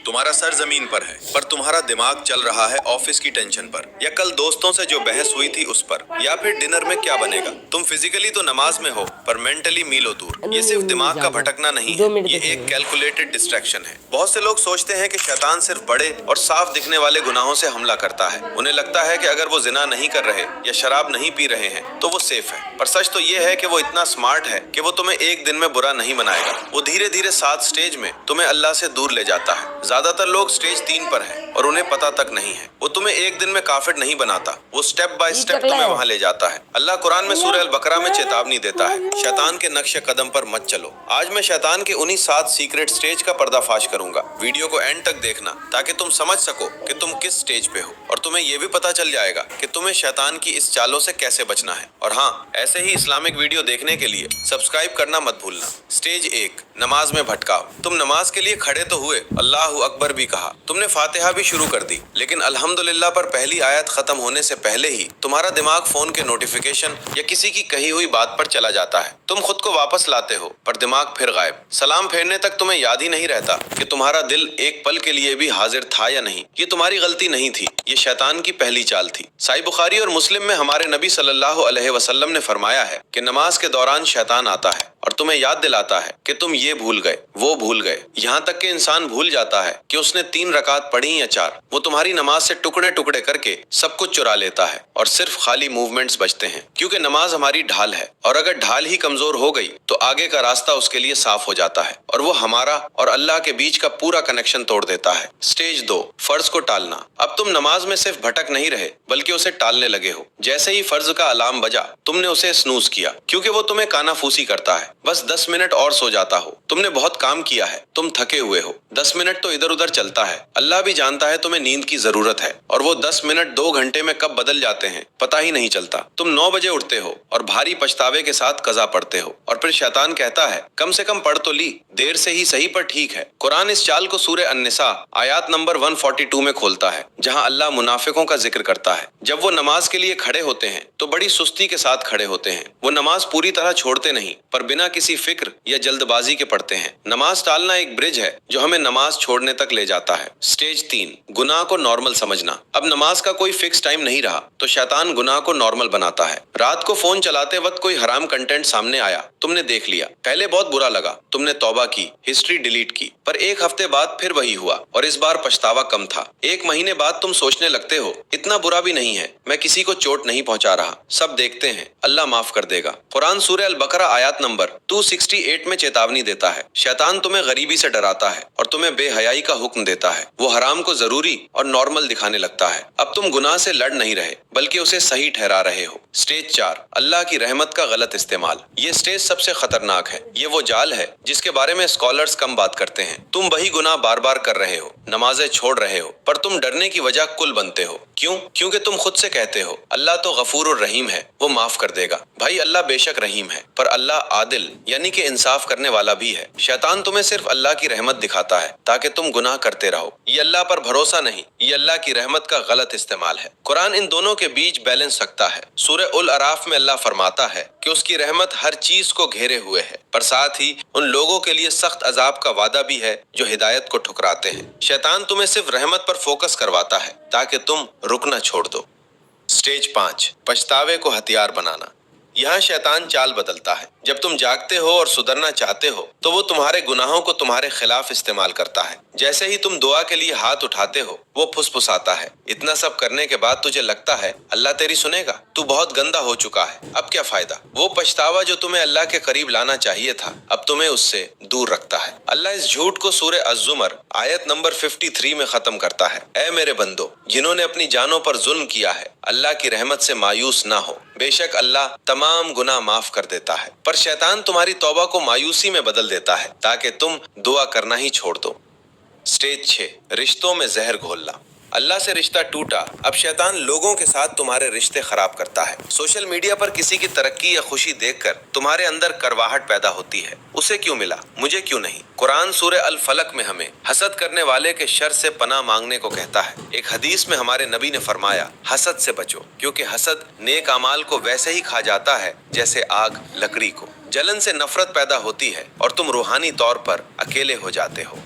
तुम्हारा सर जमीन पर है पर तुम्हारा दिमाग चल रहा है ऑफिस की टेंशन पर, या कल दोस्तों से जो बहस हुई थी उस पर, या फिर डिनर में क्या बनेगा। तुम फिजिकली तो नमाज में हो पर मेंटली मीलों दूर। ये सिर्फ दिमाग का भटकना नहीं है, ये एक कैलकुलेटेड डिस्ट्रैक्शन है। बहुत से लोग सोचते हैं कि शैतान सिर्फ बड़े और साफ दिखने वाले गुनाहों से हमला करता है। उन्हें लगता है कि अगर वो जिना नहीं कर रहे या शराब नहीं पी रहे हैं तो वो सेफ है, पर सच तो ये है कि वो इतना स्मार्ट है कि वो तुम्हें एक दिन में बुरा नहीं बनाएगा। वो धीरे धीरे 7 स्टेज में तुम्हें अल्लाह से दूर ले जाता है। ज्यादातर लोग स्टेज 3 पर हैं और उन्हें पता तक नहीं है। वो तुम्हें एक दिन में काफिर नहीं बनाता, वो स्टेप बाय स्टेप तुम्हें वहां ले जाता है। अल्लाह कुरान में सूरह अल बकरा में चेतावनी देता है, शैतान के नक्शे कदम पर मत चलो। आज मैं शैतान के उन्हीं 7 सीक्रेट स्टेज का पर्दाफाश करूंगा। वीडियो को एंड तक देखना ताकि तुम समझ सको कि तुम किस स्टेज पे हो, और तुम्हें यह भी पता चल जाएगा कि तुम्हें शैतान की इस चालों से कैसे बचना है। और हाँ, ऐसे ही इस्लामिक वीडियो देखने के लिए सब्सक्राइब करना मत भूलना। स्टेज 1, नमाज में भटकाव। तुम नमाज के लिए खड़े तो हुए, अल्लाहु अकबर भी कहा, तुमने फातिहा भी शुरू कर दी, लेकिन अल्हम्दुलिल्लाह पर पहली आयत खत्म होने से पहले ही तुम्हारा दिमाग फोन के नोटिफिकेशन या किसी की कही हुई बात पर चला जाता है। तुम खुद को वापस लाते हो पर दिमाग फिर गायब। सलाम फेरने तक तुम्हें याद ही नहीं रहता कि तुम्हारा दिल एक पल के लिए भी हाजिर था या नहीं। ये तुम्हारी गलती नहीं थी, ये शैतान की पहली चाल थी। सही बुखारी और मुस्लिम में हमारे नबी सल्लल्लाहु अलैहि वसल्लम ने फरमाया है कि नमाज के दौरान शैतान आता है और तुम्हें याद दिलाता है कि तुम ये भूल गए, वो भूल गए। यहाँ तक कि इंसान भूल जाता है कि उसने 3 रकात पढ़ी या 4। वो तुम्हारी नमाज से टुकड़े टुकड़े करके सब कुछ चुरा लेता है और सिर्फ खाली मूवमेंट्स बचते हैं, क्योंकि नमाज हमारी ढाल है और अगर ढाल ही कमजोर हो गई तो आगे का रास्ता उसके लिए साफ हो जाता है और वो हमारा और अल्लाह के बीच का पूरा कनेक्शन तोड़ देता है। स्टेज 2, फर्ज को टालना। अब तुम नमाज में सिर्फ भटक नहीं रहे बल्कि उसे टालने लगे हो। जैसे ही फर्ज का अलार्म बजा तुमने उसे स्नूज किया, क्योंकि वो तुम्हें कानाफूसी करता है। बस 10 मिनट और सो जाता हो। तुमने बहुत काम किया है, तुम थके हुए हो, 10 मिनट तो इधर उधर चलता है। अल्लाह भी जानता है तुम्हें नींद की जरूरत है और वो 10 मिनट 2 घंटे में कब बदल जाते हैं पता ही नहीं चलता। तुम 9 बजे उठते हो और भारी पछतावे के साथ कज़ा पढ़ते हो, और फिर शैतान कहता है कम से कम पढ़ तो ली, देर से ही सही पर ठीक है। कुरान इस चाल को सूरह अन-निसा आयत नंबर 142 में खोलता है, जहां अल्लाह मुनाफिकों का जिक्र करता है। जब वो नमाज के लिए खड़े होते हैं तो बड़ी सुस्ती के साथ खड़े होते हैं। वो नमाज पूरी तरह छोड़ते नहीं पर बिना किसी फिक्र या जल्दबाजी के पढ़ते हैं। नमाज टालना एक ब्रिज है जो हमें नमाज छोड़ने तक ले जाता है। स्टेज 3, गुनाह को नॉर्मल समझना। अब नमाज का कोई फिक्स टाइम नहीं रहा तो शैतान गुनाह को नॉर्मल बनाता है। रात को फोन चलाते वक्त कोई हराम कंटेंट सामने आया, तुमने देख लिया, पहले बहुत बुरा लगा, तुमने तौबा की, हिस्ट्री डिलीट की, पर 1 हफ्ते बाद फिर वही हुआ और इस बार पछतावा कम था। 1 महीने बाद तुम सोचने लगते हो इतना बुरा भी नहीं है, मैं किसी को चोट नहीं पहुंचा रहा, सब देखते हैं, अल्लाह माफ कर देगा। कुरान सूरह अल बकरा आयत नंबर 268 में चेतावनी देता है, शैतान तुम्हें गरीबी से डराता है और तुम्हें बेहयाई का हुक्म देता है। वो हराम को जरूरी और नॉर्मल दिखाने लगता है। अब तुम गुनाह से लड़ नहीं रहे बल्कि उसे सही ठहरा रहे हो। स्टेज 4, अल्लाह की रहमत का गलत इस्तेमाल। ये स्टेज सबसे खतरनाक है। ये वो जाल है जिसके बारे में स्कॉलर्स कम बात करते हैं। तुम वही गुनाह बार बार कर रहे हो, नमाजें छोड़ रहे हो, पर तुम डरने की वजह कुल बनते हो। क्यों? क्योंकि तुम खुद से कहते हो अल्लाह तो गफूरुर रहीम है, वो माफ कर देगा। भाई अल्लाह बेशक रहीम है, पर अल्लाह आदिल यानी कि इंसाफ करने वाला भी है। शैतान तुम्हें सिर्फ अल्लाह की रहमत दिखाता है ताकि तुम गुनाह करते रहो। ये अल्लाह पर भरोसा नहीं, ये अल्लाह की रहमत का गलत इस्तेमाल है। कुरान इन दोनों के बीच बैलेंस रखता है। सूरह उल अराफ में अल्लाह फरमाता है कि उसकी रहमत हर चीज को घेरे हुए है, पर साथ ही उन लोगों के लिए सख्त अजाब का वादा भी है जो हिदायत को ठुकराते हैं। शैतान तुम्हें सिर्फ रहमत पर फोकस करवाता है ताकि तुम रुकना छोड़ दो। स्टेज 5, पछतावे को हथियार बनाना। यहाँ शैतान चाल बदलता है। जब तुम जागते हो और सुधरना चाहते हो तो वो तुम्हारे गुनाहों को तुम्हारे खिलाफ इस्तेमाल करता है। जैसे ही तुम दुआ के लिए हाथ उठाते हो वो फुसफुसाता है, इतना सब करने के बाद तुझे लगता है अल्लाह तेरी सुनेगा, तू बहुत गंदा हो चुका है, अब क्या फायदा। वो पछतावा जो तुम्हें अल्लाह के करीब लाना चाहिए था अब तुम्हें उससे दूर रखता है। अल्लाह इस झूठ को सूरह अज़्ज़ुमर आयत नंबर 53 में खत्म करता है, ऐ मेरे बंदो जिन्होंने अपनी जानों पर जुल्म किया है, अल्लाह की रहमत से मायूस ना हो, बेशक अल्लाह तमाम गुनाह माफ कर देता है। पर शैतान तुम्हारी तौबा को मायूसी में बदल देता है ताकि तुम दुआ करना ही छोड़ दो। स्टेज 6, रिश्तों में जहर घोलना। अल्लाह से रिश्ता टूटा, अब शैतान लोगों के साथ तुम्हारे रिश्ते खराब करता है। सोशल मीडिया पर किसी की तरक्की या खुशी देखकर तुम्हारे अंदर करवाहट पैदा होती है, उसे क्यों मिला, मुझे क्यों नहीं। कुरान सूरह अल फलक में हमें हसद करने वाले के शर से पनाह मांगने को कहता है। एक हदीस में हमारे नबी ने फरमाया, हसद से बचो, क्योंकि हसद नेक अमाल को वैसे ही खा जाता है जैसे आग लकड़ी को। जलन से नफरत पैदा होती है और तुम रूहानी तौर पर अकेले हो जाते हो।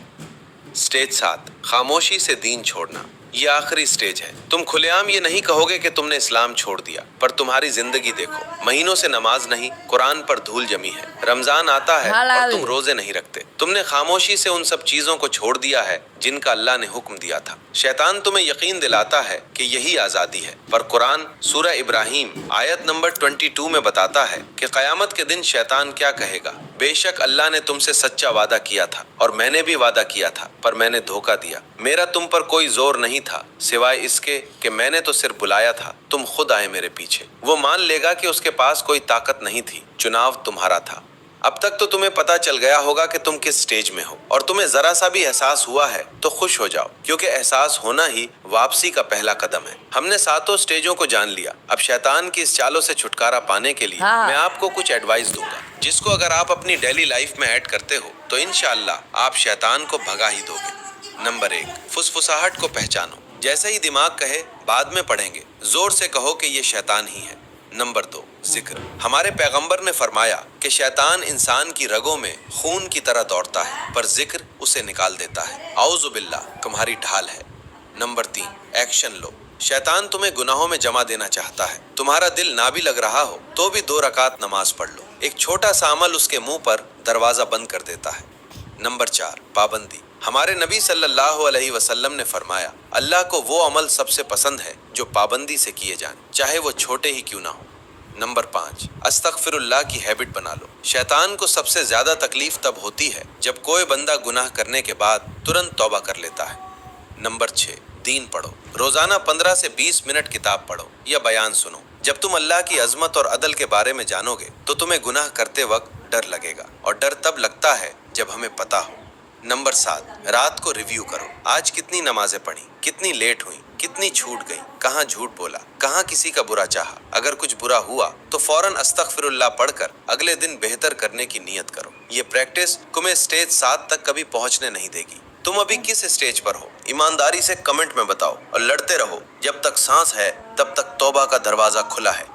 स्टेज 7, खामोशी से दीन छोड़ना। ये आखिरी स्टेज है। तुम खुलेआम ये नहीं कहोगे कि तुमने इस्लाम छोड़ दिया, पर तुम्हारी जिंदगी देखो। महीनों से नमाज नहीं, कुरान पर धूल जमी है। रमजान आता है और तुम रोजे नहीं रखते। तुमने खामोशी से उन सब चीजों को छोड़ दिया है जिनका अल्लाह ने हुक्म दिया था। शैतान तुम्हें यकीन दिलाता है कि यही आजादी है, पर कुरान सूरह इब्राहिम आयत नंबर 22 में बताता है कि कयामत के दिन शैतान क्या कहेगा। बेशक अल्लाह ने तुमसे सच्चा वादा किया था और मैंने भी वादा किया था, पर मैंने धोखा दिया। मेरा तुम पर कोई जोर नहीं था सिवाय इसके कि मैंने तो सिर्फ बुलाया था, तुम खुद आए मेरे पीछे। वो मान लेगा कि उसके पास कोई ताकत नहीं थी, चुनाव तुम्हारा था। अब तक तो तुम्हें पता चल गया होगा कि तुम किस स्टेज में हो, और तुम्हें जरा सा भी एहसास हुआ है तो खुश हो जाओ, क्योंकि एहसास होना ही वापसी का पहला कदम है। हमने 7 स्टेजों को जान लिया। अब शैतान की इस चालों से छुटकारा पाने के लिए मैं आपको कुछ एडवाइस दूंगा, जिसको अगर आप अपनी डेली लाइफ में ऐड करते हो तो इंशाअल्लाह आप शैतान को भगा ही दोगे। नंबर 1, फुसफुसाहट को पहचानो। जैसे ही दिमाग कहे बाद में पढ़ेंगे, जोर से कहो कि ये शैतान ही है। नंबर 2, जिक्र। हमारे पैगंबर ने फरमाया कि शैतान इंसान की रगों में खून की तरह दौड़ता है, पर जिक्र उसे निकाल देता है। औज़ु बिल्लाह तुम्हारी ढाल है। नंबर 3, एक्शन लो। शैतान तुम्हें गुनाहों में जमा देना चाहता है। तुम्हारा दिल ना भी लग रहा हो तो भी 2 रकात नमाज पढ़ लो। एक छोटा सा अमल उसके मुंह पर दरवाजा बंद कर देता है। नंबर 4, पाबंदी। हमारे नबी सल्लल्लाहु अलैहि वसल्लम ने फरमाया, अल्लाह को वो अमल सबसे पसंद है जो पाबंदी से किए जाएं, चाहे वो छोटे ही क्यों ना हो। नंबर 5, अस्तगफिरुल्लाह की हैबिट बना लो। शैतान को सबसे ज्यादा तकलीफ तब होती है जब कोई बंदा गुनाह करने के बाद तुरंत तौबा कर लेता है। नंबर 6, दीन पढ़ो। रोजाना 15 से 20 मिनट किताब पढ़ो या बयान सुनो। जब तुम अल्लाह की अजमत और अदल के बारे में जानोगे तो तुम्हें गुनाह करते वक्त डर लगेगा, और डर तब लगता है जब हमें पता हो। नंबर 7, रात को रिव्यू करो। आज कितनी नमाजें पढ़ी, कितनी लेट हुई, कितनी छूट गई, कहाँ झूठ बोला, कहाँ किसी का बुरा चाहा। अगर कुछ बुरा हुआ तो फौरन अस्तगफिरुल्लाह पढ़कर अगले दिन बेहतर करने की नीयत करो। ये प्रैक्टिस तुम्हें स्टेज 7 तक कभी पहुंचने नहीं देगी। तुम अभी किस स्टेज पर हो, ईमानदारी से कमेंट में बताओ, और लड़ते रहो। जब तक सांस है तब तक तौबा का दरवाजा खुला है।